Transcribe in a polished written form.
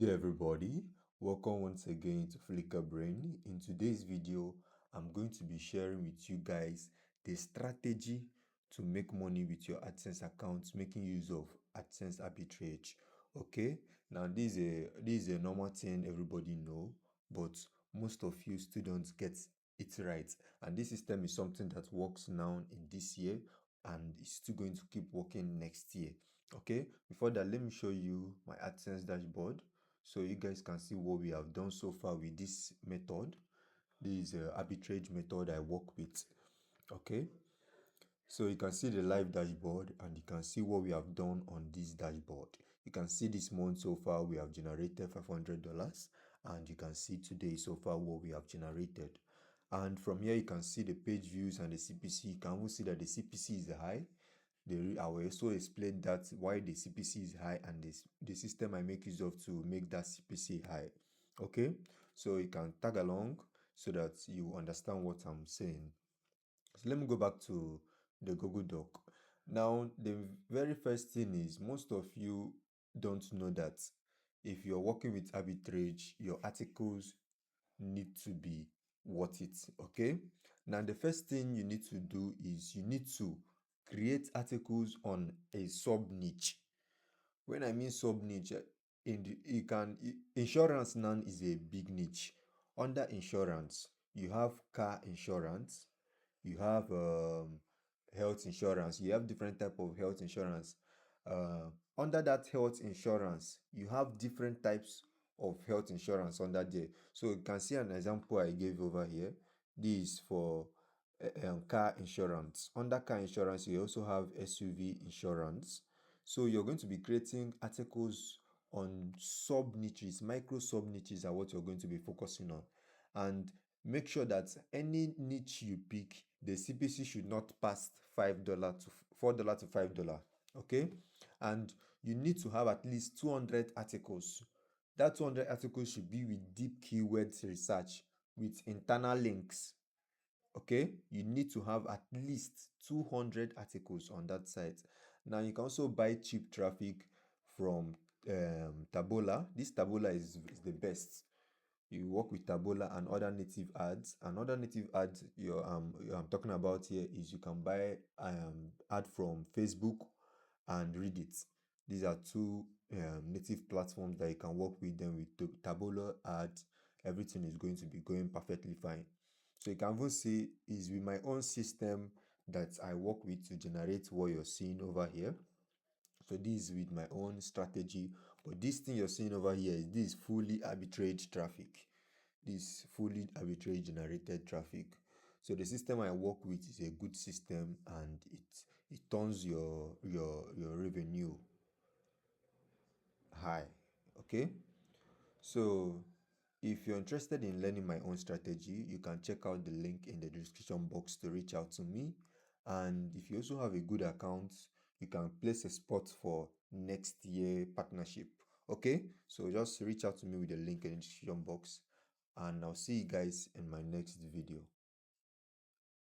Hey everybody, welcome once again to Flicker Brain. In today's video, I'm going to be sharing with you guys the strategy to make money with your AdSense accounts, making use of AdSense Arbitrage. Okay, now this is a normal thing everybody know, but most of you still don't get it right. And this system is something that works now in this year and is still going to keep working next year. Okay, before that, let me show you my AdSense dashboard so you guys can see what we have done so far with this method. This is arbitrage method I work with. Okay, so you can see the live dashboard and you can see what we have done on this dashboard. You can see this month so far we have generated $500, and you can see today so far what we have generated. And from here you can see the page views and the CPC. You can also see that the CPC is high. I will also explain that why the CPC is high and the system I make use of to make that CPC high. Okay, so you can tag along so that you understand what I'm saying. So let me go back to the Google Doc. Now, the very first thing is most of you don't know that if you're working with arbitrage, your articles need to be worth it. Okay, now the first thing you need to do is you need to create articles on a sub niche. When I mean sub niche, insurance now is a big niche. Under insurance, you have car insurance, you have health insurance, you have different type of health insurance. Under that health insurance, you have different types of health insurance under there. So you can see an example I gave over here. This is for car insurance. Under car insurance, you also have SUV insurance. So you're going to be creating articles on sub niches, micro sub niches are what you're going to be focusing on. And make sure that any niche you pick, the CPC should not pass $5 to $4 to $5. Okay, and you need to have at least 200 articles. That 200 articles should be with deep keywords research with internal links. Okay, you need to have at least 200 articles on that site. Now you can also buy cheap traffic from Taboola. This Taboola is the best. You work with Taboola and other native ads. And other native ads I'm talking about here is you can buy ad from Facebook and Reddit. These are two native platforms that you can work with them with Taboola ads. Everything is going to be going perfectly fine. So you can even see is with my own system that I work with to generate what you're seeing over here. So this is with my own strategy, but this thing you're seeing over here is this fully arbitrage traffic. This fully arbitrage generated traffic. So the system I work with is a good system, and it turns your revenue high. Okay, so if you're interested in learning my own strategy, you can check out the link in the description box to reach out to me. And if you also have a good account, you can place a spot for next year partnership. Okay, so just reach out to me with the link in the description box, and I'll see you guys in my next video.